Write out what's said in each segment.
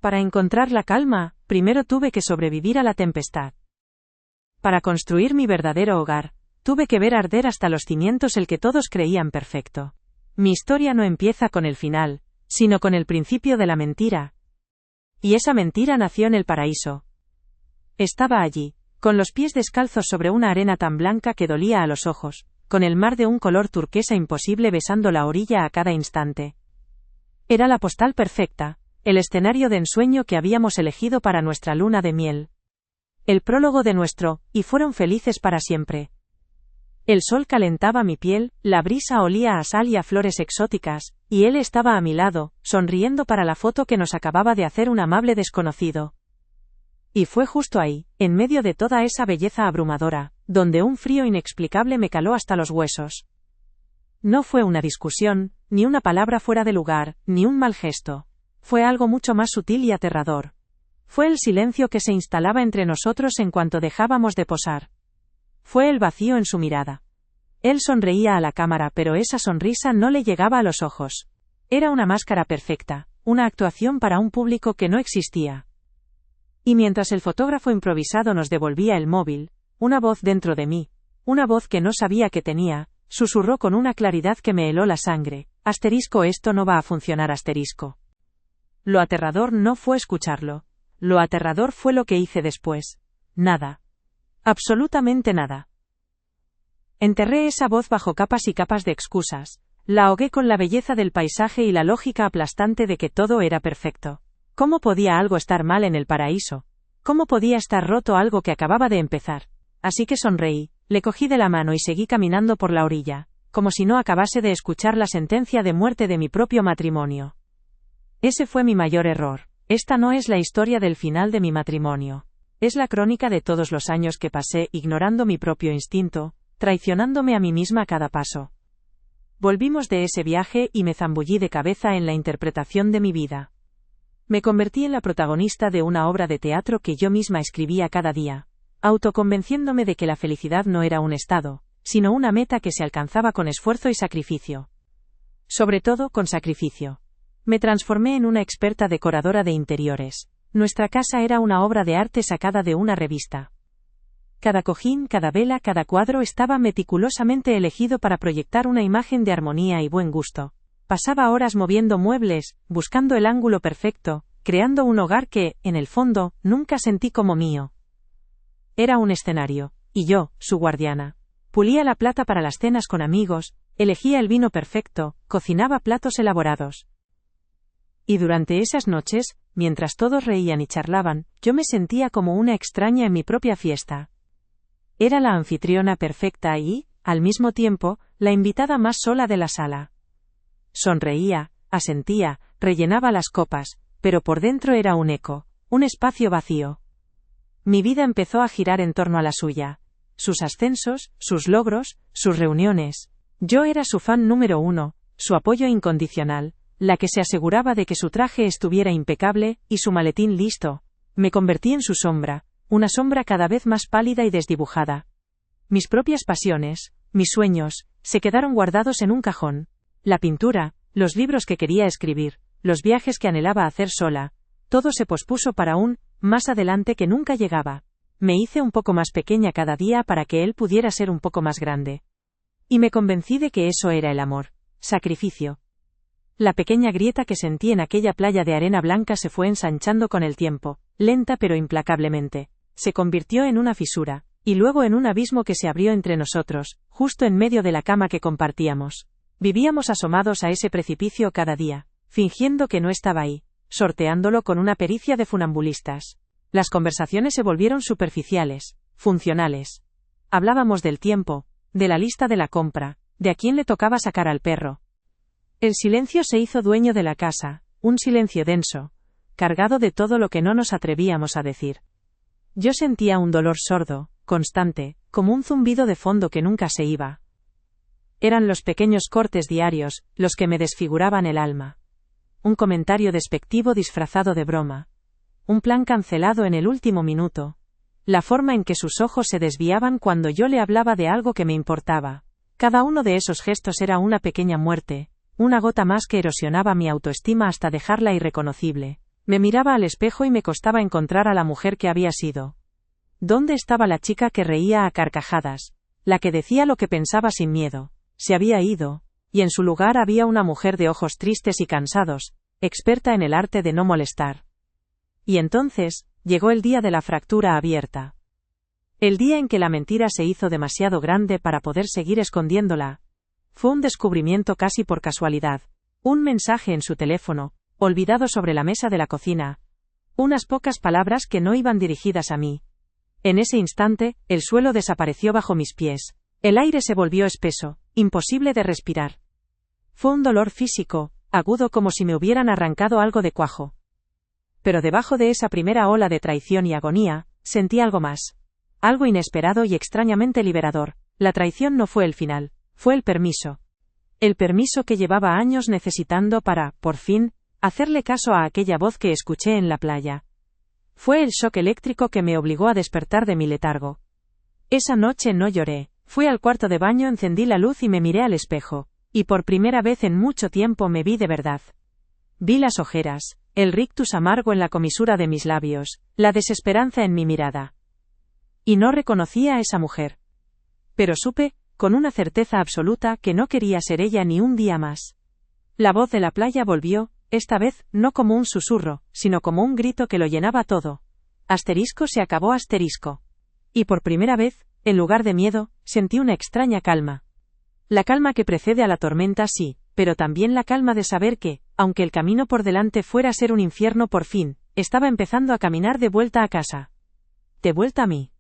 Para encontrar la calma, primero tuve que sobrevivir a la tempestad. Para construir mi verdadero hogar, tuve que ver arder hasta los cimientos el que todos creían perfecto. Mi historia no empieza con el final, sino con el principio de la mentira. Y esa mentira nació en el paraíso. Estaba allí, con los pies descalzos sobre una arena tan blanca que dolía a los ojos, con el mar de un color turquesa imposible besando la orilla a cada instante. Era la postal perfecta, el escenario de ensueño que habíamos elegido para nuestra luna de miel. El prólogo de nuestro, y fueron felices para siempre. El sol calentaba mi piel, la brisa olía a sal y a flores exóticas, y él estaba a mi lado, sonriendo para la foto que nos acababa de hacer un amable desconocido. Y fue justo ahí, en medio de toda esa belleza abrumadora, donde un frío inexplicable me caló hasta los huesos. No fue una discusión, ni una palabra fuera de lugar, ni un mal gesto. Fue algo mucho más sutil y aterrador. Fue el silencio que se instalaba entre nosotros en cuanto dejábamos de posar. Fue el vacío en su mirada. Él sonreía a la cámara, pero esa sonrisa no le llegaba a los ojos. Era una máscara perfecta, una actuación para un público que no existía. Y mientras el fotógrafo improvisado nos devolvía el móvil, una voz dentro de mí, una voz que no sabía que tenía, susurró con una claridad que me heló la sangre: esto no va a funcionar. Lo aterrador no fue escucharlo. Lo aterrador fue lo que hice después. Nada. Absolutamente nada. Enterré esa voz bajo capas y capas de excusas. La ahogué con la belleza del paisaje y la lógica aplastante de que todo era perfecto. ¿Cómo podía algo estar mal en el paraíso? ¿Cómo podía estar roto algo que acababa de empezar? Así que sonreí, le cogí de la mano y seguí caminando por la orilla, como si no acabase de escuchar la sentencia de muerte de mi propio matrimonio. Ese fue mi mayor error. Esta no es la historia del final de mi matrimonio. Es la crónica de todos los años que pasé ignorando mi propio instinto, traicionándome a mí misma a cada paso. Volvimos de ese viaje y me zambullí de cabeza en la interpretación de mi vida. Me convertí en la protagonista de una obra de teatro que yo misma escribía cada día, autoconvenciéndome de que la felicidad no era un estado, sino una meta que se alcanzaba con esfuerzo y sacrificio. Sobre todo con sacrificio. Me transformé en una experta decoradora de interiores. Nuestra casa era una obra de arte sacada de una revista. Cada cojín, cada vela, cada cuadro estaba meticulosamente elegido para proyectar una imagen de armonía y buen gusto. Pasaba horas moviendo muebles, buscando el ángulo perfecto, creando un hogar que, en el fondo, nunca sentí como mío. Era un escenario, y yo, su guardiana. Pulía la plata para las cenas con amigos, elegía el vino perfecto, cocinaba platos elaborados. Y durante esas noches, mientras todos reían y charlaban, yo me sentía como una extraña en mi propia fiesta. Era la anfitriona perfecta y, al mismo tiempo, la invitada más sola de la sala. Sonreía, asentía, rellenaba las copas, pero por dentro era un eco, un espacio vacío. Mi vida empezó a girar en torno a la suya. Sus ascensos, sus logros, sus reuniones. Yo era su fan número 1, su apoyo incondicional, la que se aseguraba de que su traje estuviera impecable, y su maletín listo. Me convertí en su sombra, una sombra cada vez más pálida y desdibujada. Mis propias pasiones, mis sueños, se quedaron guardados en un cajón. La pintura, los libros que quería escribir, los viajes que anhelaba hacer sola, todo se pospuso para un más adelante que nunca llegaba. Me hice un poco más pequeña cada día para que él pudiera ser un poco más grande. Y me convencí de que eso era el amor. Sacrificio. La pequeña grieta que sentí en aquella playa de arena blanca se fue ensanchando con el tiempo, lenta pero implacablemente. Se convirtió en una fisura, y luego en un abismo que se abrió entre nosotros, justo en medio de la cama que compartíamos. Vivíamos asomados a ese precipicio cada día, fingiendo que no estaba ahí, sorteándolo con una pericia de funambulistas. Las conversaciones se volvieron superficiales, funcionales. Hablábamos del tiempo, de la lista de la compra, de a quién le tocaba sacar al perro. El silencio se hizo dueño de la casa, un silencio denso, cargado de todo lo que no nos atrevíamos a decir. Yo sentía un dolor sordo, constante, como un zumbido de fondo que nunca se iba. Eran los pequeños cortes diarios, los que me desfiguraban el alma. Un comentario despectivo disfrazado de broma. Un plan cancelado en el último minuto. La forma en que sus ojos se desviaban cuando yo le hablaba de algo que me importaba. Cada uno de esos gestos era una pequeña muerte, una gota más que erosionaba mi autoestima hasta dejarla irreconocible. Me miraba al espejo y me costaba encontrar a la mujer que había sido. ¿Dónde estaba la chica que reía a carcajadas? La que decía lo que pensaba sin miedo. Se había ido, y en su lugar había una mujer de ojos tristes y cansados, experta en el arte de no molestar. Y entonces, llegó el día de la fractura abierta. El día en que la mentira se hizo demasiado grande para poder seguir escondiéndola. Fue un descubrimiento casi por casualidad. Un mensaje en su teléfono, olvidado sobre la mesa de la cocina. Unas pocas palabras que no iban dirigidas a mí. En ese instante, el suelo desapareció bajo mis pies. El aire se volvió espeso, imposible de respirar. Fue un dolor físico, agudo como si me hubieran arrancado algo de cuajo. Pero debajo de esa primera ola de traición y agonía, sentí algo más. Algo inesperado y extrañamente liberador. La traición no fue el final, fue el permiso. El permiso que llevaba años necesitando para, por fin, hacerle caso a aquella voz que escuché en la playa. Fue el shock eléctrico que me obligó a despertar de mi letargo. Esa noche no lloré. Fui al cuarto de baño, encendí la luz y me miré al espejo. Y por primera vez en mucho tiempo me vi de verdad. Vi las ojeras, el rictus amargo en la comisura de mis labios, la desesperanza en mi mirada. Y no reconocí a esa mujer. Pero supe, con una certeza absoluta, que no quería ser ella ni un día más. La voz de la playa volvió, esta vez, no como un susurro, sino como un grito que lo llenaba todo. Asterisco se acabó asterisco. Y por primera vez, en lugar de miedo, sentí una extraña calma. La calma que precede a la tormenta sí, pero también la calma de saber que, aunque el camino por delante fuera a ser un infierno por fin, estaba empezando a caminar de vuelta a casa. De vuelta a mí.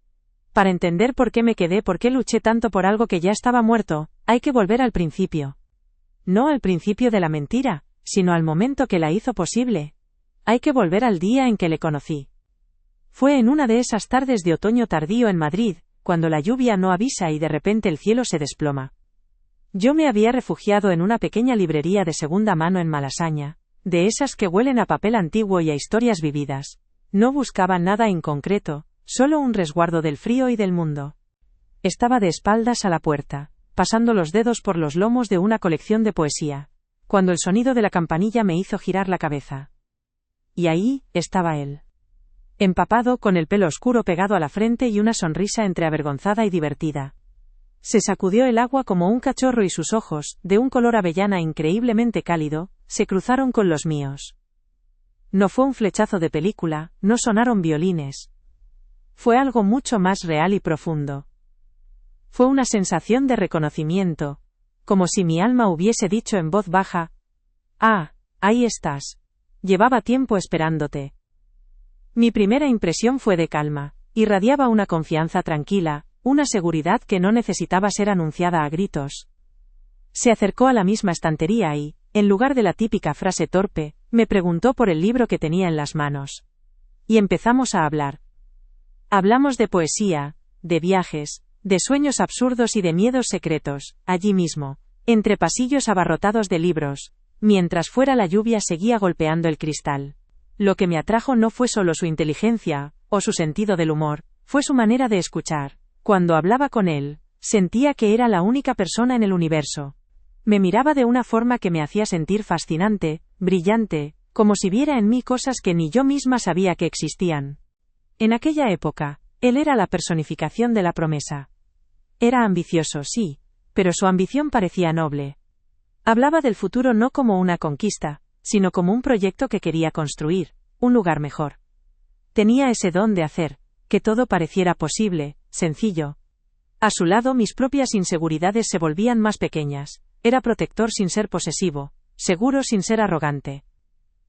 Para entender por qué me quedé, por qué luché tanto por algo que ya estaba muerto, hay que volver al principio. No al principio de la mentira, sino al momento que la hizo posible. Hay que volver al día en que le conocí. Fue en una de esas tardes de otoño tardío en Madrid, cuando la lluvia no avisa y de repente el cielo se desploma. Yo me había refugiado en una pequeña librería de segunda mano en Malasaña, de esas que huelen a papel antiguo y a historias vividas. No buscaba nada en concreto, solo un resguardo del frío y del mundo. Estaba de espaldas a la puerta, pasando los dedos por los lomos de una colección de poesía, cuando el sonido de la campanilla me hizo girar la cabeza. Y ahí, estaba él. Empapado, con el pelo oscuro pegado a la frente y una sonrisa entre avergonzada y divertida. Se sacudió el agua como un cachorro y sus ojos, de un color avellana increíblemente cálido, se cruzaron con los míos. No fue un flechazo de película, no sonaron violines. Fue algo mucho más real y profundo. Fue una sensación de reconocimiento, como si mi alma hubiese dicho en voz baja: «Ah, ahí estás. Llevaba tiempo esperándote». Mi primera impresión fue de calma, irradiaba una confianza tranquila, una seguridad que no necesitaba ser anunciada a gritos. Se acercó a la misma estantería y, en lugar de la típica frase torpe, me preguntó por el libro que tenía en las manos. Y empezamos a hablar. Hablamos de poesía, de viajes, de sueños absurdos y de miedos secretos, allí mismo, entre pasillos abarrotados de libros, mientras fuera la lluvia seguía golpeando el cristal. Lo que me atrajo no fue solo su inteligencia, o su sentido del humor, fue su manera de escuchar. Cuando hablaba con él, sentía que era la única persona en el universo. Me miraba de una forma que me hacía sentir fascinante, brillante, como si viera en mí cosas que ni yo misma sabía que existían. En aquella época, él era la personificación de la promesa. Era ambicioso, sí, pero su ambición parecía noble. Hablaba del futuro no como una conquista, sino como un proyecto que quería construir, un lugar mejor. Tenía ese don de hacer que todo pareciera posible, sencillo. A su lado mis propias inseguridades se volvían más pequeñas. Era protector sin ser posesivo, seguro sin ser arrogante.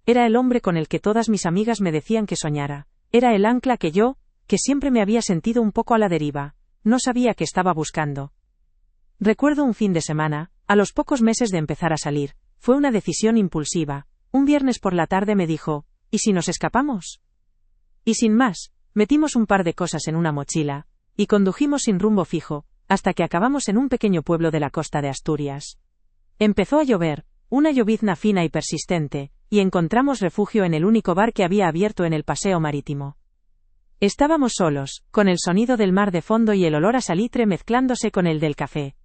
Era el hombre con el que todas mis amigas me decían que soñara. Era el ancla que yo, que siempre me había sentido un poco a la deriva, no sabía qué estaba buscando. Recuerdo un fin de semana, a los pocos meses de empezar a salir. Fue una decisión impulsiva. Un viernes por la tarde me dijo: ¿y si nos escapamos? Y sin más, metimos un par de cosas en una mochila, y condujimos sin rumbo fijo, hasta que acabamos en un pequeño pueblo de la costa de Asturias. Empezó a llover, una llovizna fina y persistente, y encontramos refugio en el único bar que había abierto en el paseo marítimo. Estábamos solos, con el sonido del mar de fondo y el olor a salitre mezclándose con el del café.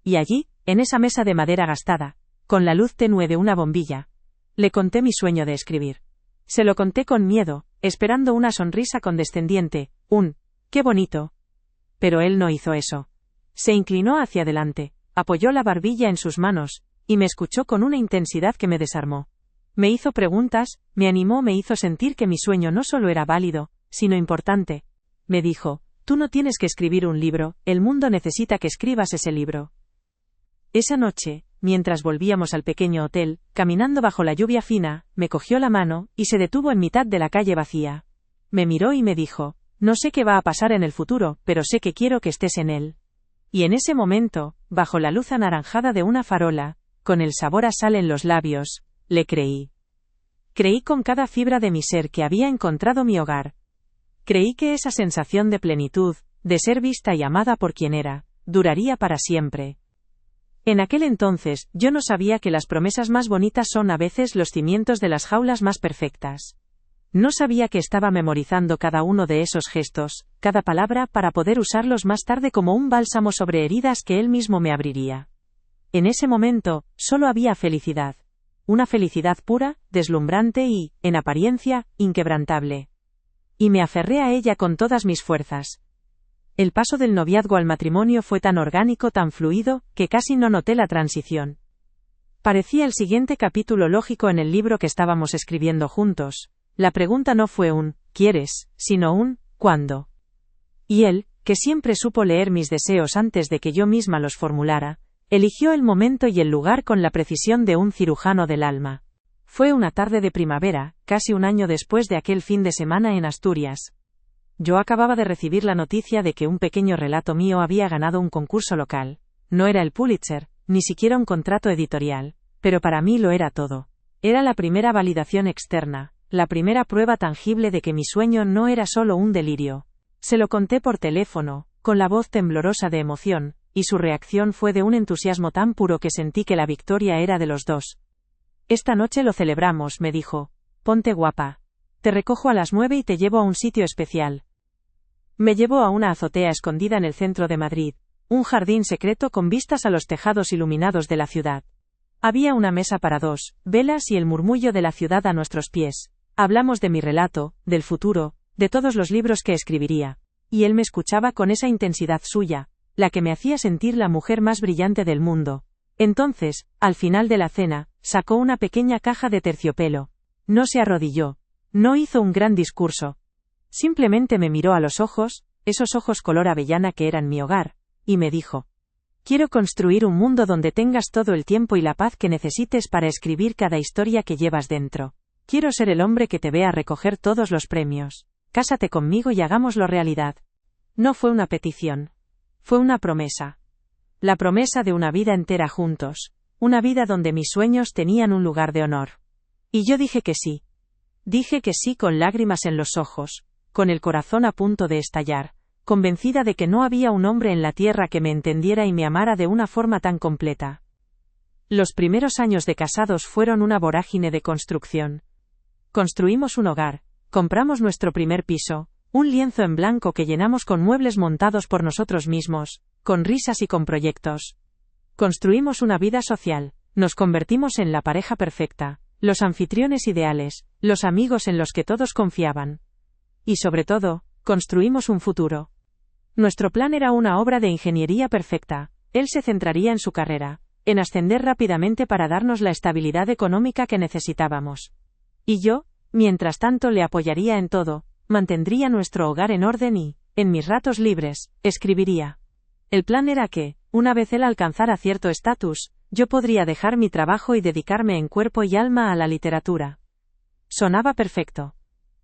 Y allí, en esa mesa de madera gastada, con la luz tenue de una bombilla, le conté mi sueño de escribir. Se lo conté con miedo, esperando una sonrisa condescendiente, ¡qué bonito! Pero él no hizo eso. Se inclinó hacia adelante, apoyó la barbilla en sus manos, y me escuchó con una intensidad que me desarmó. Me hizo preguntas, me animó, me hizo sentir que mi sueño no solo era válido, sino importante. Me dijo, tú no tienes que escribir un libro, el mundo necesita que escribas ese libro. Esa noche, mientras volvíamos al pequeño hotel, caminando bajo la lluvia fina, me cogió la mano, y se detuvo en mitad de la calle vacía. Me miró y me dijo, no sé qué va a pasar en el futuro, pero sé que quiero que estés en él. Y en ese momento, bajo la luz anaranjada de una farola, con el sabor a sal en los labios, le creí. Creí con cada fibra de mi ser que había encontrado mi hogar. Creí que esa sensación de plenitud, de ser vista y amada por quien era, duraría para siempre. En aquel entonces, yo no sabía que las promesas más bonitas son a veces los cimientos de las jaulas más perfectas. No sabía que estaba memorizando cada uno de esos gestos, cada palabra, para poder usarlos más tarde como un bálsamo sobre heridas que él mismo me abriría. En ese momento, solo había felicidad. Una felicidad pura, deslumbrante y, en apariencia, inquebrantable. Y me aferré a ella con todas mis fuerzas. El paso del noviazgo al matrimonio fue tan orgánico, tan fluido, que casi no noté la transición. Parecía el siguiente capítulo lógico en el libro que estábamos escribiendo juntos. La pregunta no fue un ¿quieres?, sino un ¿cuándo? Y él, que siempre supo leer mis deseos antes de que yo misma los formulara, eligió el momento y el lugar con la precisión de un cirujano del alma. Fue una tarde de primavera, casi un año después de aquel fin de semana en Asturias. Yo acababa de recibir la noticia de que un pequeño relato mío había ganado un concurso local. No era el Pulitzer, ni siquiera un contrato editorial, pero para mí lo era todo. Era la primera validación externa, la primera prueba tangible de que mi sueño no era solo un delirio. Se lo conté por teléfono, con la voz temblorosa de emoción, y su reacción fue de un entusiasmo tan puro que sentí que la victoria era de los dos. Esta noche lo celebramos, me dijo. Ponte guapa. Te recojo a las 9 y te llevo a un sitio especial. Me llevó a una azotea escondida en el centro de Madrid, un jardín secreto con vistas a los tejados iluminados de la ciudad. Había una mesa para dos, velas y el murmullo de la ciudad a nuestros pies. Hablamos de mi relato, del futuro, de todos los libros que escribiría. Y él me escuchaba con esa intensidad suya, la que me hacía sentir la mujer más brillante del mundo. Entonces, al final de la cena, sacó una pequeña caja de terciopelo. No se arrodilló. No hizo un gran discurso. Simplemente me miró a los ojos, esos ojos color avellana que eran mi hogar, y me dijo: quiero construir un mundo donde tengas todo el tiempo y la paz que necesites para escribir cada historia que llevas dentro. Quiero ser el hombre que te vea recoger todos los premios. Cásate conmigo y hagámoslo realidad. No fue una petición. Fue una promesa. La promesa de una vida entera juntos. Una vida donde mis sueños tenían un lugar de honor. Y yo dije que sí. Dije que sí con lágrimas en los ojos, con el corazón a punto de estallar, convencida de que no había un hombre en la tierra que me entendiera y me amara de una forma tan completa. Los primeros años de casados fueron una vorágine de construcción. Construimos un hogar, compramos nuestro primer piso, un lienzo en blanco que llenamos con muebles montados por nosotros mismos, con risas y con proyectos. Construimos una vida social, nos convertimos en la pareja perfecta, los anfitriones ideales, los amigos en los que todos confiaban. Y sobre todo, construimos un futuro. Nuestro plan era una obra de ingeniería perfecta. Él se centraría en su carrera, en ascender rápidamente para darnos la estabilidad económica que necesitábamos. Y yo, mientras tanto, le apoyaría en todo, mantendría nuestro hogar en orden y, en mis ratos libres, escribiría. El plan era que, una vez él alcanzara cierto estatus, yo podría dejar mi trabajo y dedicarme en cuerpo y alma a la literatura. Sonaba perfecto.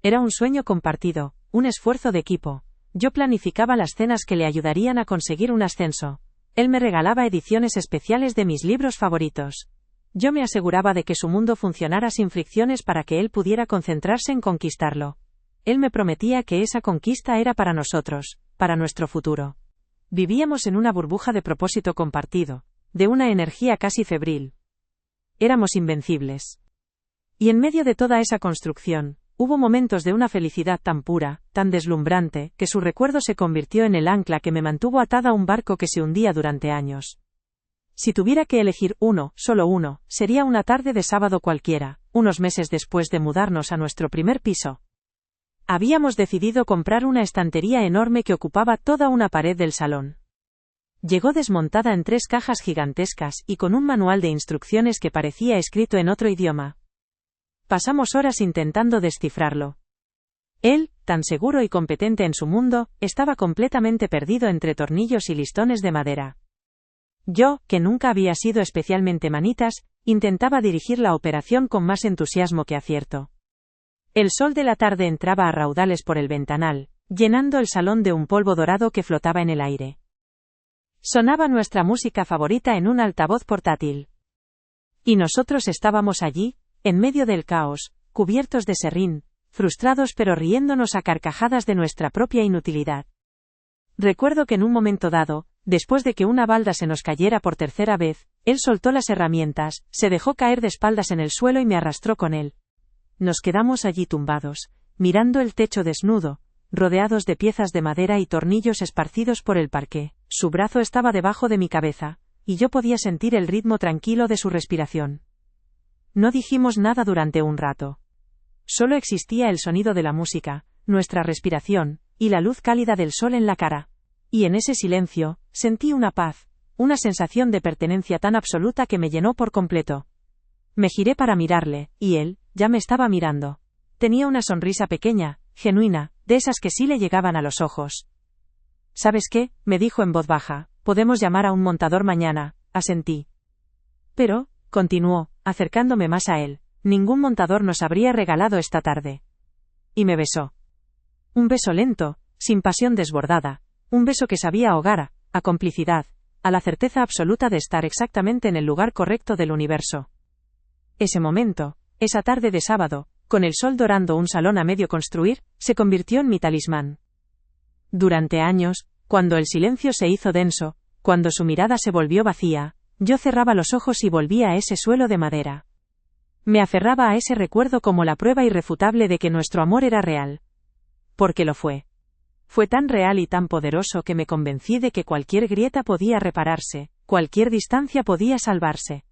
Era un sueño compartido, un esfuerzo de equipo. Yo planificaba las cenas que le ayudarían a conseguir un ascenso. Él me regalaba ediciones especiales de mis libros favoritos. Yo me aseguraba de que su mundo funcionara sin fricciones para que él pudiera concentrarse en conquistarlo. Él me prometía que esa conquista era para nosotros, para nuestro futuro. Vivíamos en una burbuja de propósito compartido, de una energía casi febril. Éramos invencibles. Y en medio de toda esa construcción, hubo momentos de una felicidad tan pura, tan deslumbrante, que su recuerdo se convirtió en el ancla que me mantuvo atada a un barco que se hundía durante años. Si tuviera que elegir uno, solo uno, sería una tarde de sábado cualquiera, unos meses después de mudarnos a nuestro primer piso. Habíamos decidido comprar una estantería enorme que ocupaba toda una pared del salón. Llegó desmontada en 3 cajas gigantescas y con un manual de instrucciones que parecía escrito en otro idioma. Pasamos horas intentando descifrarlo. Él, tan seguro y competente en su mundo, estaba completamente perdido entre tornillos y listones de madera. Yo, que nunca había sido especialmente manitas, intentaba dirigir la operación con más entusiasmo que acierto. El sol de la tarde entraba a raudales por el ventanal, llenando el salón de un polvo dorado que flotaba en el aire. Sonaba nuestra música favorita en un altavoz portátil. Y nosotros estábamos allí, en medio del caos, cubiertos de serrín, frustrados pero riéndonos a carcajadas de nuestra propia inutilidad. Recuerdo que en un momento dado, después de que una balda se nos cayera por tercera vez, él soltó las herramientas, se dejó caer de espaldas en el suelo y me arrastró con él. Nos quedamos allí tumbados, mirando el techo desnudo, rodeados de piezas de madera y tornillos esparcidos por el parqué. Su brazo estaba debajo de mi cabeza, y yo podía sentir el ritmo tranquilo de su respiración. No dijimos nada durante un rato. Solo existía el sonido de la música, nuestra respiración, y la luz cálida del sol en la cara. Y en ese silencio, sentí una paz, una sensación de pertenencia tan absoluta que me llenó por completo. Me giré para mirarle, y él, ya me estaba mirando. Tenía una sonrisa pequeña, genuina, de esas que sí le llegaban a los ojos. ¿Sabes qué?, me dijo en voz baja, podemos llamar a un montador mañana, asentí. Pero, continuó, acercándome más a él, ningún montador nos habría regalado esta tarde. Y me besó. Un beso lento, sin pasión desbordada, un beso que sabía ahogar, a complicidad, a la certeza absoluta de estar exactamente en el lugar correcto del universo. Ese momento, esa tarde de sábado, con el sol dorando un salón a medio construir, se convirtió en mi talismán. Durante años, cuando el silencio se hizo denso, cuando su mirada se volvió vacía, yo cerraba los ojos y volvía a ese suelo de madera. Me aferraba a ese recuerdo como la prueba irrefutable de que nuestro amor era real. Porque lo fue. Fue tan real y tan poderoso que me convencí de que cualquier grieta podía repararse, cualquier distancia podía salvarse.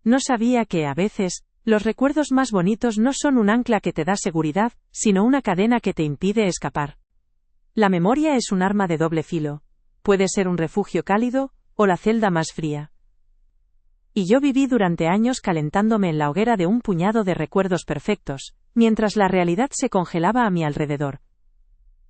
No sabía que, a veces, los recuerdos más bonitos no son un ancla que te da seguridad, sino una cadena que te impide escapar. La memoria es un arma de doble filo. Puede ser un refugio cálido, o la celda más fría. Y yo viví durante años calentándome en la hoguera de un puñado de recuerdos perfectos, mientras la realidad se congelaba a mi alrededor.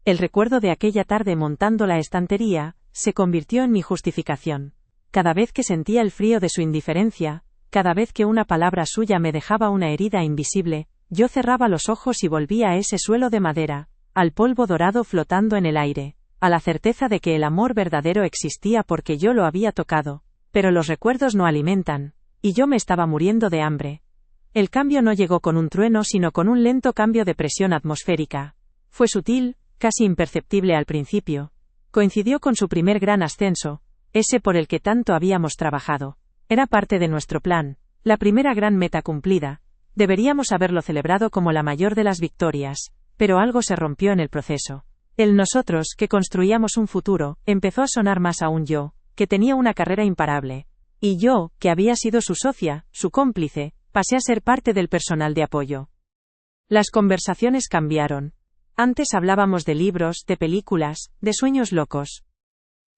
El recuerdo de aquella tarde montando la estantería, se convirtió en mi justificación. Cada vez que sentía el frío de su indiferencia, cada vez que una palabra suya me dejaba una herida invisible, yo cerraba los ojos y volvía a ese suelo de madera, al polvo dorado flotando en el aire, a la certeza de que el amor verdadero existía porque yo lo había tocado. Pero los recuerdos no alimentan, y yo me estaba muriendo de hambre. El cambio no llegó con un trueno sino con un lento cambio de presión atmosférica. Fue sutil, casi imperceptible al principio. Coincidió con su primer gran ascenso, ese por el que tanto habíamos trabajado. Era parte de nuestro plan, la primera gran meta cumplida. Deberíamos haberlo celebrado como la mayor de las victorias, pero algo se rompió en el proceso. El nosotros, que construíamos un futuro, empezó a sonar más a un yo, que tenía una carrera imparable. Y yo, que había sido su socia, su cómplice, pasé a ser parte del personal de apoyo. Las conversaciones cambiaron. Antes hablábamos de libros, de películas, de sueños locos.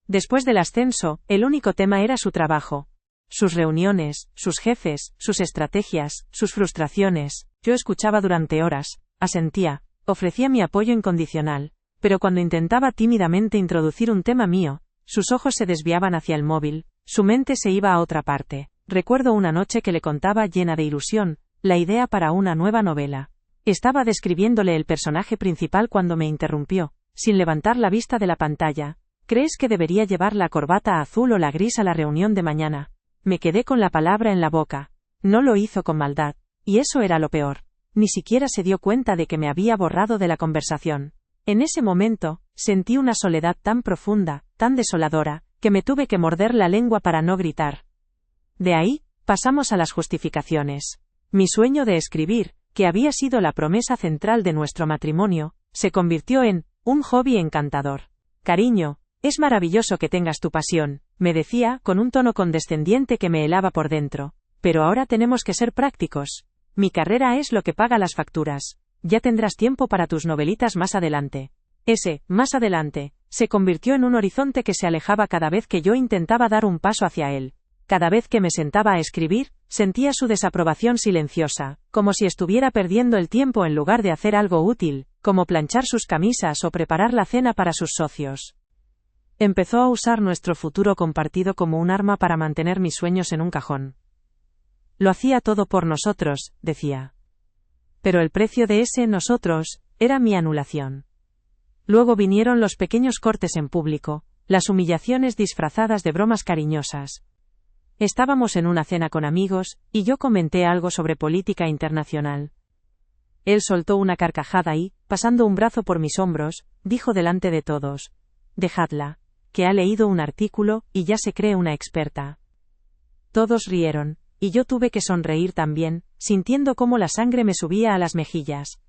Después del ascenso, el único tema era su trabajo. Sus reuniones, sus jefes, sus estrategias, sus frustraciones. Yo escuchaba durante horas, asentía, ofrecía mi apoyo incondicional, pero cuando intentaba tímidamente introducir un tema mío, sus ojos se desviaban hacia el móvil, su mente se iba a otra parte. Recuerdo una noche que le contaba llena de ilusión, la idea para una nueva novela. Estaba describiéndole el personaje principal cuando me interrumpió, sin levantar la vista de la pantalla. ¿Crees que debería llevar la corbata azul o la gris a la reunión de mañana? Me quedé con la palabra en la boca. No lo hizo con maldad, y eso era lo peor. Ni siquiera se dio cuenta de que me había borrado de la conversación. En ese momento, sentí una soledad tan profunda, tan desoladora, que me tuve que morder la lengua para no gritar. De ahí, pasamos a las justificaciones. Mi sueño de escribir, que había sido la promesa central de nuestro matrimonio, se convirtió en un hobby encantador. Cariño, es maravilloso que tengas tu pasión, me decía, con un tono condescendiente que me helaba por dentro. Pero ahora tenemos que ser prácticos. Mi carrera es lo que paga las facturas. Ya tendrás tiempo para tus novelitas más adelante. Ese, más adelante, se convirtió en un horizonte que se alejaba cada vez que yo intentaba dar un paso hacia él. Cada vez que me sentaba a escribir, sentía su desaprobación silenciosa, como si estuviera perdiendo el tiempo en lugar de hacer algo útil, como planchar sus camisas o preparar la cena para sus socios. Empezó a usar nuestro futuro compartido como un arma para mantener mis sueños en un cajón. Lo hacía todo por nosotros, decía. Pero el precio de ese nosotros era mi anulación. Luego vinieron los pequeños cortes en público, las humillaciones disfrazadas de bromas cariñosas. Estábamos en una cena con amigos, y yo comenté algo sobre política internacional. Él soltó una carcajada y, pasando un brazo por mis hombros, dijo delante de todos: «Dejadla, que ha leído un artículo, y ya se cree una experta». Todos rieron, y yo tuve que sonreír también, sintiendo cómo la sangre me subía a las mejillas.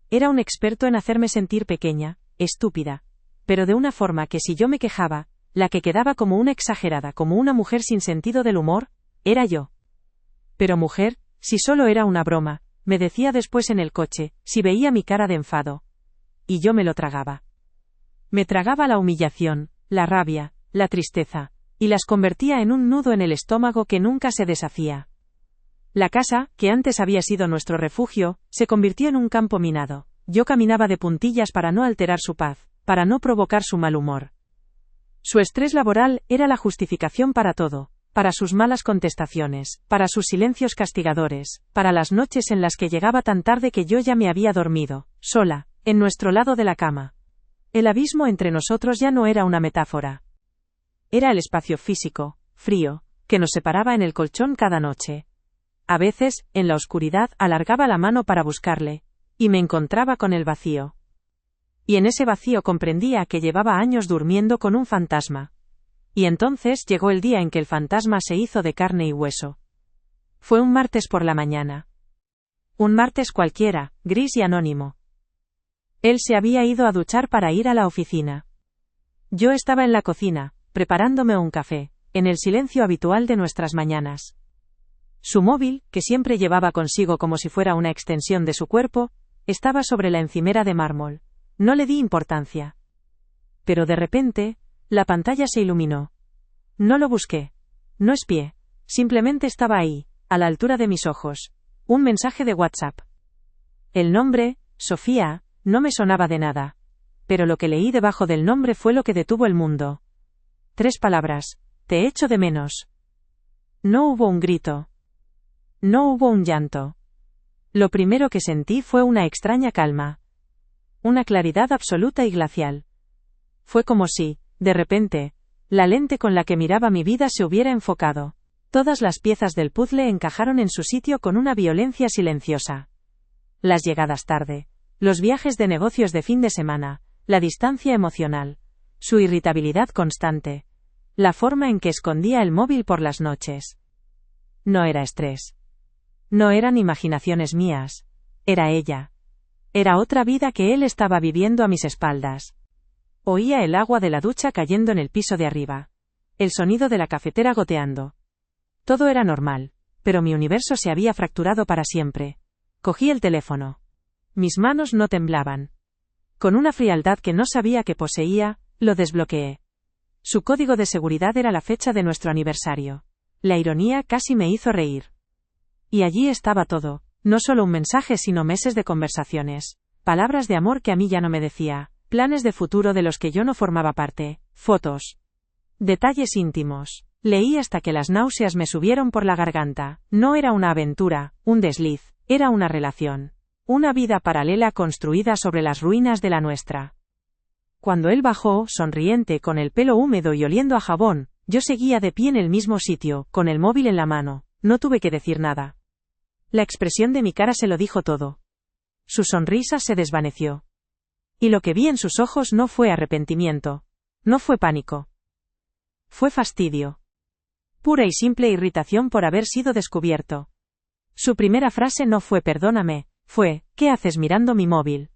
Era un experto en hacerme sentir pequeña, estúpida, pero de una forma que si yo me quejaba, la que quedaba como una exagerada, como una mujer sin sentido del humor, era yo. Pero mujer, si solo era una broma, me decía después en el coche, si veía mi cara de enfado. Y yo me lo tragaba. Me tragaba la humillación, la rabia, la tristeza, y las convertía en un nudo en el estómago que nunca se deshacía. La casa, que antes había sido nuestro refugio, se convirtió en un campo minado. Yo caminaba de puntillas para no alterar su paz, para no provocar su mal humor. Su estrés laboral era la justificación para todo, para sus malas contestaciones, para sus silencios castigadores, para las noches en las que llegaba tan tarde que yo ya me había dormido, sola, en nuestro lado de la cama. El abismo entre nosotros ya no era una metáfora. Era el espacio físico, frío, que nos separaba en el colchón cada noche. A veces, en la oscuridad, alargaba la mano para buscarle, y me encontraba con el vacío. Y en ese vacío comprendía que llevaba años durmiendo con un fantasma. Y entonces llegó el día en que el fantasma se hizo de carne y hueso. Fue un martes por la mañana. Un martes cualquiera, gris y anónimo. Él se había ido a duchar para ir a la oficina. Yo estaba en la cocina, preparándome un café, en el silencio habitual de nuestras mañanas. Su móvil, que siempre llevaba consigo como si fuera una extensión de su cuerpo, estaba sobre la encimera de mármol. No le di importancia. Pero de repente, la pantalla se iluminó. No lo busqué. No espié. Simplemente estaba ahí, a la altura de mis ojos. Un mensaje de WhatsApp. El nombre, Sofía, no me sonaba de nada. Pero lo que leí debajo del nombre fue lo que detuvo el mundo. 3 palabras. Te echo de menos. No hubo un grito. No hubo un llanto. Lo primero que sentí fue una extraña calma. Una claridad absoluta y glacial. Fue como si, de repente, la lente con la que miraba mi vida se hubiera enfocado. Todas las piezas del puzzle encajaron en su sitio con una violencia silenciosa. Las llegadas tarde, los viajes de negocios de fin de semana, la distancia emocional, su irritabilidad constante, la forma en que escondía el móvil por las noches. No era estrés. No eran imaginaciones mías. Era ella. Era otra vida que él estaba viviendo a mis espaldas. Oía el agua de la ducha cayendo en el piso de arriba. El sonido de la cafetera goteando. Todo era normal, pero mi universo se había fracturado para siempre. Cogí el teléfono. Mis manos no temblaban. Con una frialdad que no sabía que poseía, lo desbloqueé. Su código de seguridad era la fecha de nuestro aniversario. La ironía casi me hizo reír. Y allí estaba todo. No solo un mensaje sino meses de conversaciones, palabras de amor que a mí ya no me decía, planes de futuro de los que yo no formaba parte, fotos, detalles íntimos. Leí hasta que las náuseas me subieron por la garganta. No era una aventura, un desliz, era una relación. Una vida paralela construida sobre las ruinas de la nuestra. Cuando él bajó, sonriente, con el pelo húmedo y oliendo a jabón, yo seguía de pie en el mismo sitio, con el móvil en la mano. No tuve que decir nada. La expresión de mi cara se lo dijo todo. Su sonrisa se desvaneció. Y lo que vi en sus ojos no fue arrepentimiento. No fue pánico. Fue fastidio. Pura y simple irritación por haber sido descubierto. Su primera frase no fue perdóname, fue, ¿qué haces mirando mi móvil?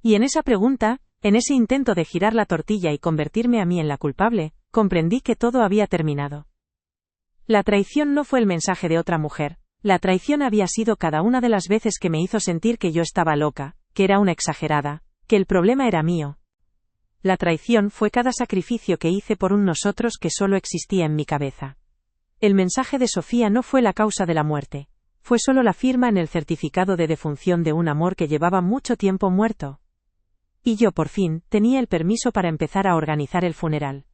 Y en esa pregunta, en ese intento de girar la tortilla y convertirme a mí en la culpable, comprendí que todo había terminado. La traición no fue el mensaje de otra mujer, la traición había sido cada una de las veces que me hizo sentir que yo estaba loca, que era una exagerada, que el problema era mío. La traición fue cada sacrificio que hice por un nosotros que solo existía en mi cabeza. El mensaje de Sofía no fue la causa de la muerte, fue solo la firma en el certificado de defunción de un amor que llevaba mucho tiempo muerto. Y yo por fin tenía el permiso para empezar a organizar el funeral.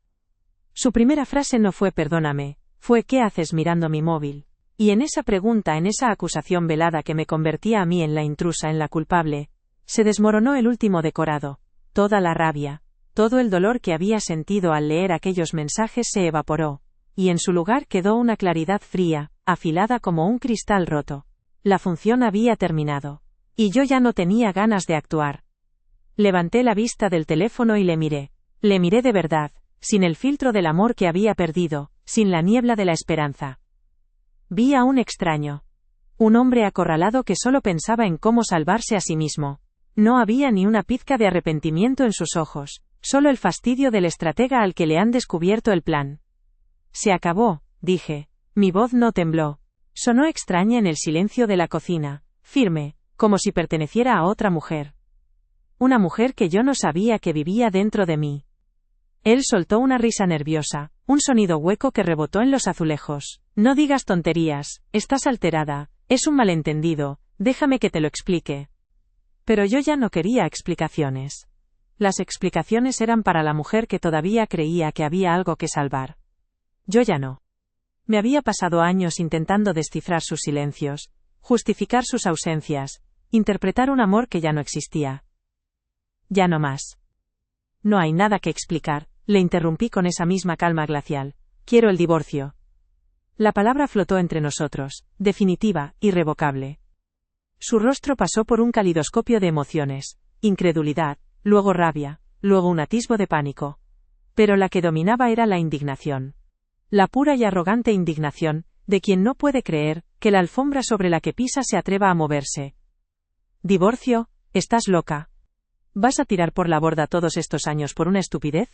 Su primera frase no fue perdóname, fue ¿qué haces mirando mi móvil? Y en esa pregunta, en esa acusación velada que me convertía a mí en la intrusa, en la culpable, se desmoronó el último decorado, toda la rabia, todo el dolor que había sentido al leer aquellos mensajes se evaporó, y en su lugar quedó una claridad fría, afilada como un cristal roto. La función había terminado. Y yo ya no tenía ganas de actuar. Levanté la vista del teléfono y le miré. Le miré de verdad, sin el filtro del amor que había perdido, sin la niebla de la esperanza. Vi a un extraño. Un hombre acorralado que solo pensaba en cómo salvarse a sí mismo. No había ni una pizca de arrepentimiento en sus ojos, solo el fastidio del estratega al que le han descubierto el plan. Se acabó, dije. Mi voz no tembló. Sonó extraña en el silencio de la cocina, firme, como si perteneciera a otra mujer. Una mujer que yo no sabía que vivía dentro de mí. Él soltó una risa nerviosa, un sonido hueco que rebotó en los azulejos. No digas tonterías, estás alterada, es un malentendido, déjame que te lo explique. Pero yo ya no quería explicaciones. Las explicaciones eran para la mujer que todavía creía que había algo que salvar. Yo ya no. Me había pasado años intentando descifrar sus silencios, justificar sus ausencias, interpretar un amor que ya no existía. Ya no más. No hay nada que explicar, le interrumpí con esa misma calma glacial. Quiero el divorcio. La palabra flotó entre nosotros, definitiva, irrevocable. Su rostro pasó por un calidoscopio de emociones, incredulidad, luego rabia, luego un atisbo de pánico. Pero la que dominaba era la indignación. La pura y arrogante indignación, de quien no puede creer que la alfombra sobre la que pisa se atreva a moverse. ¿Divorcio? ¿Estás loca? ¿Vas a tirar por la borda todos estos años por una estupidez?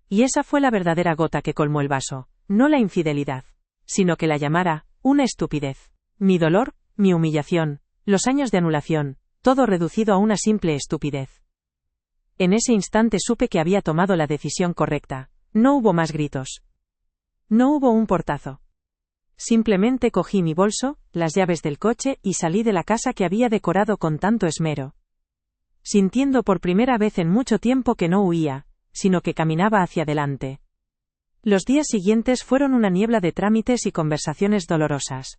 Y esa fue la verdadera gota que colmó el vaso, no la infidelidad, sino que la llamara una estupidez. Mi dolor, mi humillación, los años de anulación, todo reducido a una simple estupidez. En ese instante supe que había tomado la decisión correcta. No hubo más gritos. No hubo un portazo. Simplemente cogí mi bolso, las llaves del coche y salí de la casa que había decorado con tanto esmero. Sintiendo por primera vez en mucho tiempo que no huía, sino que caminaba hacia adelante. Los días siguientes fueron una niebla de trámites y conversaciones dolorosas.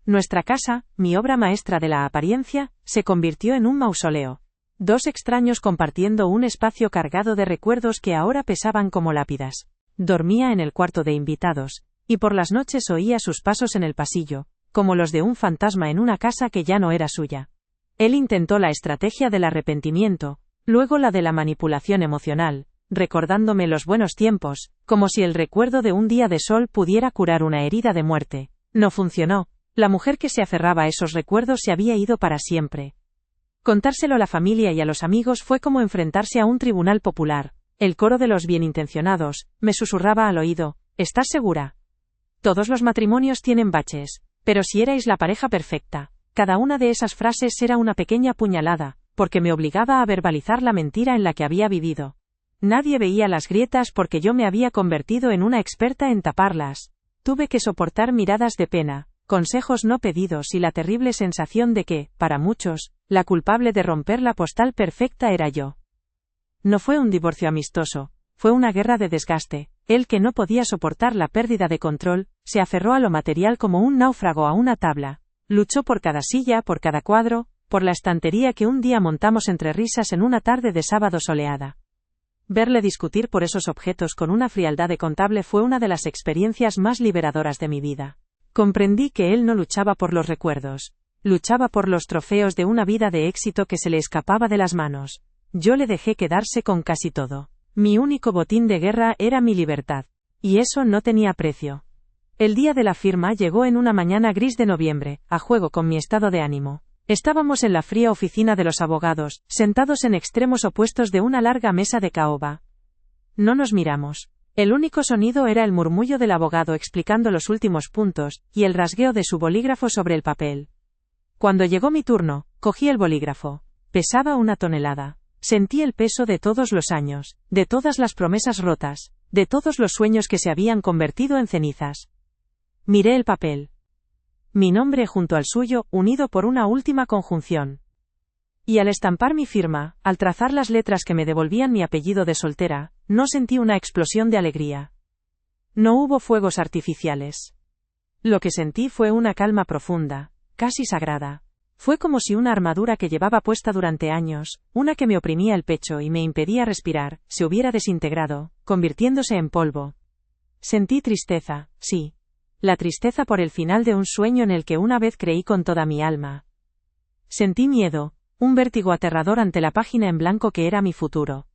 Nuestra casa, mi obra maestra de la apariencia, se convirtió en un mausoleo. Dos extraños compartiendo un espacio cargado de recuerdos que ahora pesaban como lápidas. Dormía en el cuarto de invitados, y por las noches oía sus pasos en el pasillo, como los de un fantasma en una casa que ya no era suya. Él intentó la estrategia del arrepentimiento, luego la de la manipulación emocional, recordándome los buenos tiempos, como si el recuerdo de un día de sol pudiera curar una herida de muerte. No funcionó. La mujer que se aferraba a esos recuerdos se había ido para siempre. Contárselo a la familia y a los amigos fue como enfrentarse a un tribunal popular. El coro de los bienintencionados me susurraba al oído, ¿estás segura? Todos los matrimonios tienen baches, pero si erais la pareja perfecta. Cada una de esas frases era una pequeña puñalada, porque me obligaba a verbalizar la mentira en la que había vivido. Nadie veía las grietas porque yo me había convertido en una experta en taparlas. Tuve que soportar miradas de pena, consejos no pedidos y la terrible sensación de que, para muchos, la culpable de romper la postal perfecta era yo. No fue un divorcio amistoso, fue una guerra de desgaste. Él, que no podía soportar la pérdida de control, se aferró a lo material como un náufrago a una tabla. Luchó por cada silla, por cada cuadro, por la estantería que un día montamos entre risas en una tarde de sábado soleada. Verle discutir por esos objetos con una frialdad de contable fue una de las experiencias más liberadoras de mi vida. Comprendí que él no luchaba por los recuerdos, luchaba por los trofeos de una vida de éxito que se le escapaba de las manos. Yo le dejé quedarse con casi todo. Mi único botín de guerra era mi libertad. Y eso no tenía precio. El día de la firma llegó en una mañana gris de noviembre, a juego con mi estado de ánimo. Estábamos en la fría oficina de los abogados, sentados en extremos opuestos de una larga mesa de caoba. No nos miramos. El único sonido era el murmullo del abogado explicando los últimos puntos, y el rasgueo de su bolígrafo sobre el papel. Cuando llegó mi turno, cogí el bolígrafo. Pesaba 1 tonelada. Sentí el peso de todos los años, de todas las promesas rotas, de todos los sueños que se habían convertido en cenizas. Miré el papel. Mi nombre junto al suyo, unido por una última conjunción. Y al estampar mi firma, al trazar las letras que me devolvían mi apellido de soltera, no sentí una explosión de alegría. No hubo fuegos artificiales. Lo que sentí fue una calma profunda, casi sagrada. Fue como si una armadura que llevaba puesta durante años, una que me oprimía el pecho y me impedía respirar, se hubiera desintegrado, convirtiéndose en polvo. Sentí tristeza, sí. La tristeza por el final de un sueño en el que una vez creí con toda mi alma. Sentí miedo, un vértigo aterrador ante la página en blanco que era mi futuro.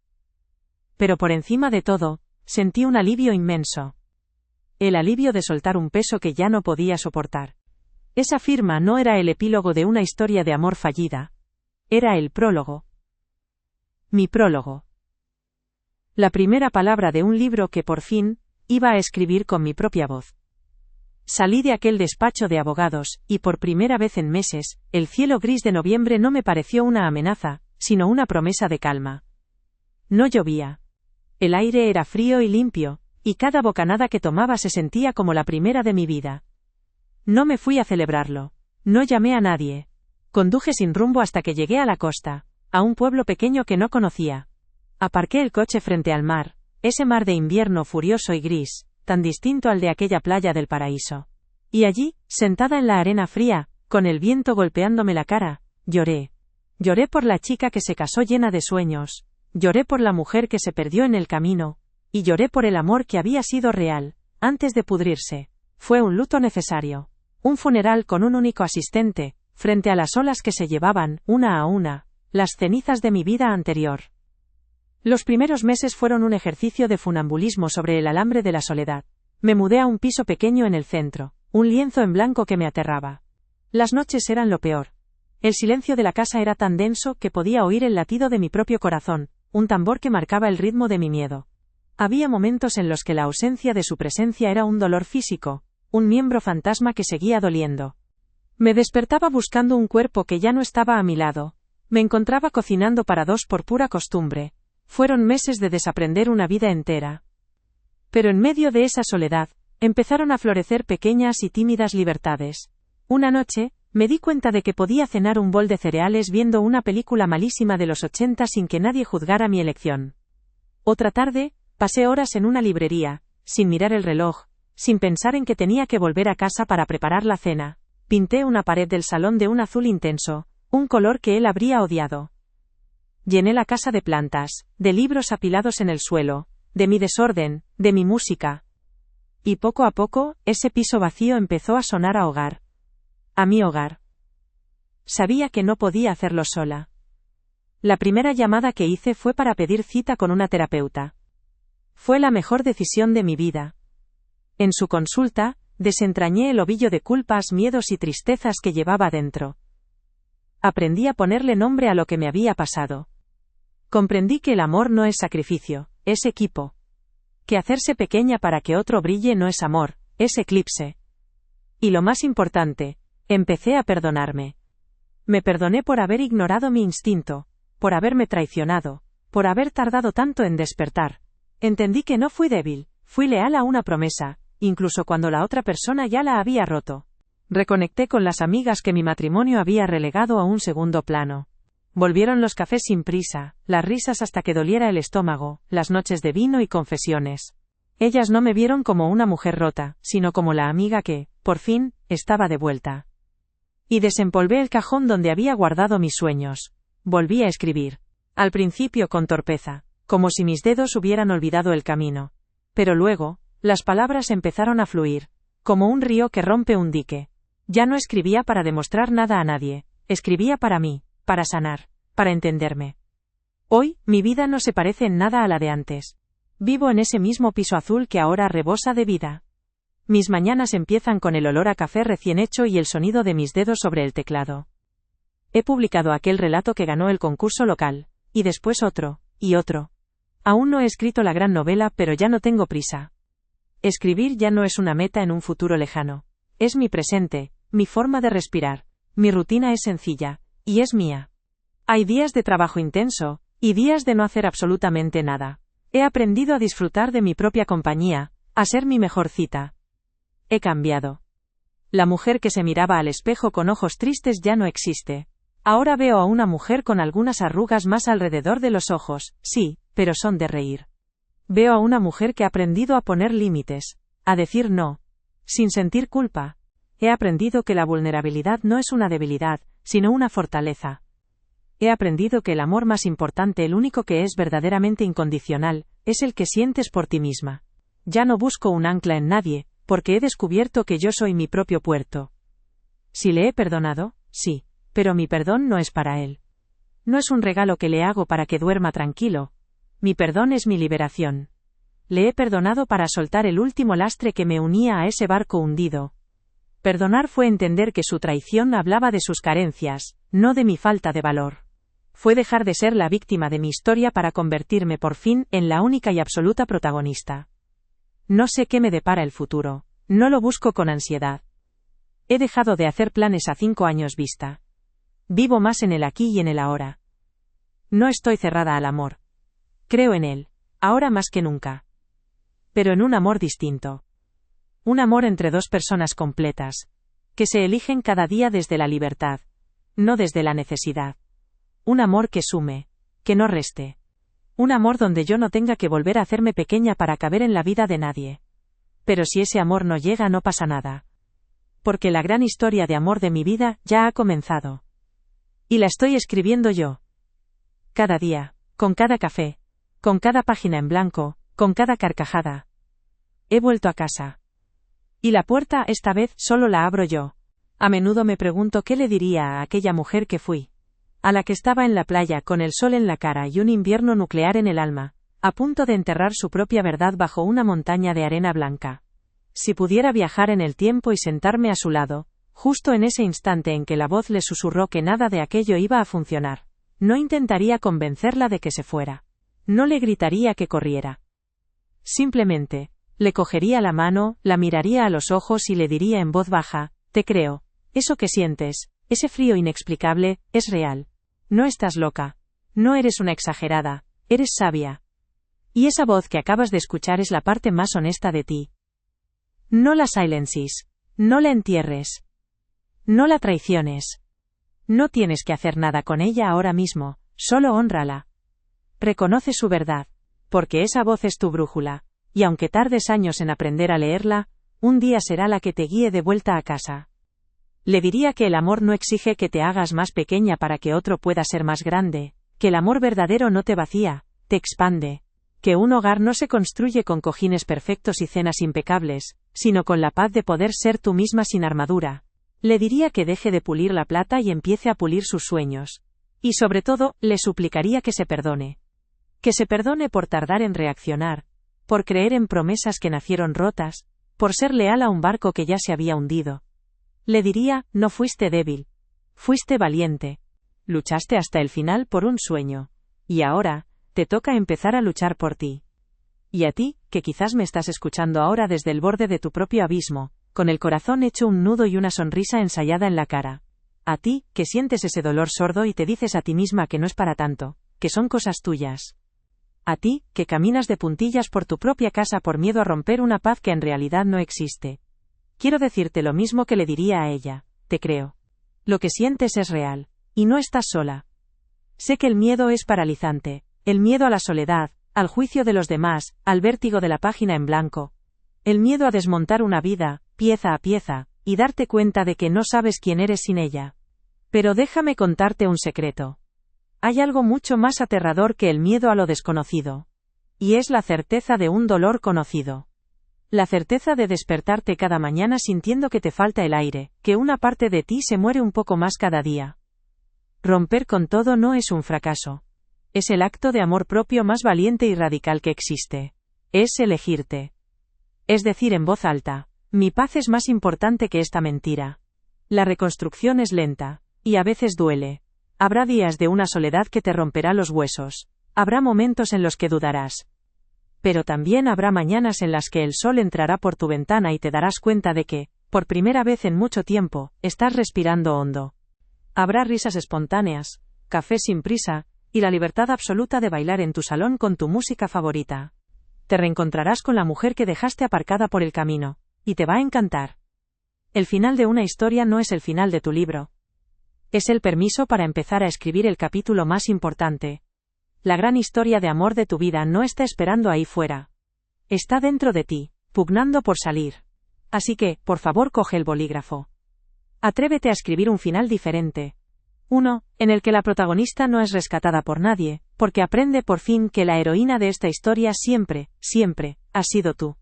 Pero por encima de todo, sentí un alivio inmenso. El alivio de soltar un peso que ya no podía soportar. Esa firma no era el epílogo de una historia de amor fallida. Era el prólogo. Mi prólogo. La primera palabra de un libro que por fin, iba a escribir con mi propia voz. Salí de aquel despacho de abogados, y por primera vez en meses, el cielo gris de noviembre no me pareció una amenaza, sino una promesa de calma. No llovía. El aire era frío y limpio, y cada bocanada que tomaba se sentía como la primera de mi vida. No me fui a celebrarlo. No llamé a nadie. Conduje sin rumbo hasta que llegué a la costa, a un pueblo pequeño que no conocía. Aparqué el coche frente al mar, ese mar de invierno furioso y gris, tan distinto al de aquella playa del paraíso. Y allí, sentada en la arena fría, con el viento golpeándome la cara, lloré. Lloré por la chica que se casó llena de sueños, lloré por la mujer que se perdió en el camino, y lloré por el amor que había sido real, antes de pudrirse. Fue un luto necesario. Un funeral con un único asistente, frente a las olas que se llevaban, una a una, las cenizas de mi vida anterior. Los primeros meses fueron un ejercicio de funambulismo sobre el alambre de la soledad. Me mudé a un piso pequeño en el centro, un lienzo en blanco que me aterraba. Las noches eran lo peor. El silencio de la casa era tan denso que podía oír el latido de mi propio corazón, un tambor que marcaba el ritmo de mi miedo. Había momentos en los que la ausencia de su presencia era un dolor físico, un miembro fantasma que seguía doliendo. Me despertaba buscando un cuerpo que ya no estaba a mi lado. Me encontraba cocinando para 2 por pura costumbre. Fueron meses de desaprender una vida entera. Pero en medio de esa soledad, empezaron a florecer pequeñas y tímidas libertades. Una noche, me di cuenta de que podía cenar un bol de cereales viendo una película malísima de los 80 sin que nadie juzgara mi elección. Otra tarde, pasé horas en una librería, sin mirar el reloj, sin pensar en que tenía que volver a casa para preparar la cena. Pinté una pared del salón de un azul intenso, un color que él habría odiado. Llené la casa de plantas, de libros apilados en el suelo, de mi desorden, de mi música. Y poco a poco, ese piso vacío empezó a sonar a hogar. A mi hogar. Sabía que no podía hacerlo sola. La primera llamada que hice fue para pedir cita con una terapeuta. Fue la mejor decisión de mi vida. En su consulta, desentrañé el ovillo de culpas, miedos y tristezas que llevaba dentro. Aprendí a ponerle nombre a lo que me había pasado. Comprendí que el amor no es sacrificio, es equipo. Que hacerse pequeña para que otro brille no es amor, es eclipse. Y lo más importante, empecé a perdonarme. Me perdoné por haber ignorado mi instinto, por haberme traicionado, por haber tardado tanto en despertar. Entendí que no fui débil, fui leal a una promesa, incluso cuando la otra persona ya la había roto. Reconecté con las amigas que mi matrimonio había relegado a un segundo plano. Volvieron los cafés sin prisa, las risas hasta que doliera el estómago, las noches de vino y confesiones. Ellas no me vieron como una mujer rota, sino como la amiga que, por fin, estaba de vuelta. Y desempolvé el cajón donde había guardado mis sueños. Volví a escribir. Al principio con torpeza, como si mis dedos hubieran olvidado el camino. Pero luego, las palabras empezaron a fluir, como un río que rompe un dique. Ya no escribía para demostrar nada a nadie, escribía para mí, para sanar, para entenderme. Hoy, mi vida no se parece en nada a la de antes. Vivo en ese mismo piso azul que ahora rebosa de vida. Mis mañanas empiezan con el olor a café recién hecho y el sonido de mis dedos sobre el teclado. He publicado aquel relato que ganó el concurso local, y después otro, y otro. Aún no he escrito la gran novela, pero ya no tengo prisa. Escribir ya no es una meta en un futuro lejano. Es mi presente, mi forma de respirar. Mi rutina es sencilla, y es mía. Hay días de trabajo intenso, y días de no hacer absolutamente nada. He aprendido a disfrutar de mi propia compañía, a ser mi mejor cita. He cambiado. La mujer que se miraba al espejo con ojos tristes ya no existe. Ahora veo a una mujer con algunas arrugas más alrededor de los ojos, sí, pero son de reír. Veo a una mujer que ha aprendido a poner límites, a decir no, sin sentir culpa. He aprendido que la vulnerabilidad no es una debilidad, sino una fortaleza. He aprendido que el amor más importante, el único que es verdaderamente incondicional, es el que sientes por ti misma. Ya no busco un ancla en nadie, porque he descubierto que yo soy mi propio puerto. Si le he perdonado, sí, pero mi perdón no es para él. No es un regalo que le hago para que duerma tranquilo. Mi perdón es mi liberación. Le he perdonado para soltar el último lastre que me unía a ese barco hundido. Perdonar fue entender que su traición hablaba de sus carencias, no de mi falta de valor. Fue dejar de ser la víctima de mi historia para convertirme por fin en la única y absoluta protagonista. No sé qué me depara el futuro, no lo busco con ansiedad. He dejado de hacer planes a 5 años vista. Vivo más en el aquí y en el ahora. No estoy cerrada al amor. Creo en él, ahora más que nunca. Pero en un amor distinto. Un amor entre dos personas completas, que se eligen cada día desde la libertad, no desde la necesidad. Un amor que sume, que no reste. Un amor donde yo no tenga que volver a hacerme pequeña para caber en la vida de nadie. Pero si ese amor no llega, no pasa nada. Porque la gran historia de amor de mi vida ya ha comenzado. Y la estoy escribiendo yo. Cada día, con cada café, con cada página en blanco, con cada carcajada. He vuelto a casa. Y la puerta, esta vez, solo la abro yo. A menudo me pregunto qué le diría a aquella mujer que fui. A la que estaba en la playa con el sol en la cara y un invierno nuclear en el alma, a punto de enterrar su propia verdad bajo una montaña de arena blanca. Si pudiera viajar en el tiempo y sentarme a su lado, justo en ese instante en que la voz le susurró que nada de aquello iba a funcionar, no intentaría convencerla de que se fuera. No le gritaría que corriera. Simplemente, le cogería la mano, la miraría a los ojos y le diría en voz baja, te creo, eso que sientes, ese frío inexplicable, es real. No estás loca. No eres una exagerada, eres sabia. Y esa voz que acabas de escuchar es la parte más honesta de ti. No la silencies. No la entierres. No la traiciones. No tienes que hacer nada con ella ahora mismo, solo hónrala. Reconoce su verdad, porque esa voz es tu brújula, y aunque tardes años en aprender a leerla, un día será la que te guíe de vuelta a casa. Le diría que el amor no exige que te hagas más pequeña para que otro pueda ser más grande, que el amor verdadero no te vacía, te expande, que un hogar no se construye con cojines perfectos y cenas impecables, sino con la paz de poder ser tú misma sin armadura. Le diría que deje de pulir la plata y empiece a pulir sus sueños. Y sobre todo, le suplicaría que se perdone. Que se perdone por tardar en reaccionar, por creer en promesas que nacieron rotas, por ser leal a un barco que ya se había hundido. Le diría, no fuiste débil. Fuiste valiente. Luchaste hasta el final por un sueño. Y ahora, te toca empezar a luchar por ti. Y a ti, que quizás me estás escuchando ahora desde el borde de tu propio abismo, con el corazón hecho un nudo y una sonrisa ensayada en la cara. A ti, que sientes ese dolor sordo y te dices a ti misma que no es para tanto, que son cosas tuyas. A ti, que caminas de puntillas por tu propia casa por miedo a romper una paz que en realidad no existe. Quiero decirte lo mismo que le diría a ella, te creo. Lo que sientes es real, y no estás sola. Sé que el miedo es paralizante, el miedo a la soledad, al juicio de los demás, al vértigo de la página en blanco. El miedo a desmontar una vida, pieza a pieza, y darte cuenta de que no sabes quién eres sin ella. Pero déjame contarte un secreto. Hay algo mucho más aterrador que el miedo a lo desconocido. Y es la certeza de un dolor conocido. La certeza de despertarte cada mañana sintiendo que te falta el aire, que una parte de ti se muere un poco más cada día. Romper con todo no es un fracaso. Es el acto de amor propio más valiente y radical que existe. Es elegirte. Es decir en voz alta, mi paz es más importante que esta mentira. La reconstrucción es lenta, y a veces duele. Habrá días de una soledad que te romperá los huesos, Habrá momentos en los que dudarás. Pero también habrá mañanas en las que el sol entrará por tu ventana y te darás cuenta de que, por primera vez en mucho tiempo, estás respirando hondo. Habrá risas espontáneas, café sin prisa, y la libertad absoluta de bailar en tu salón con tu música favorita. Te reencontrarás con la mujer que dejaste aparcada por el camino, y te va a encantar. El final de una historia no es el final de tu libro. Es el permiso para empezar a escribir el capítulo más importante. La gran historia de amor de tu vida no está esperando ahí fuera. Está dentro de ti, pugnando por salir. Así que, por favor, coge el bolígrafo. Atrévete a escribir un final diferente. Uno, en el que la protagonista no es rescatada por nadie, porque aprende por fin que la heroína de esta historia siempre, siempre, has sido tú.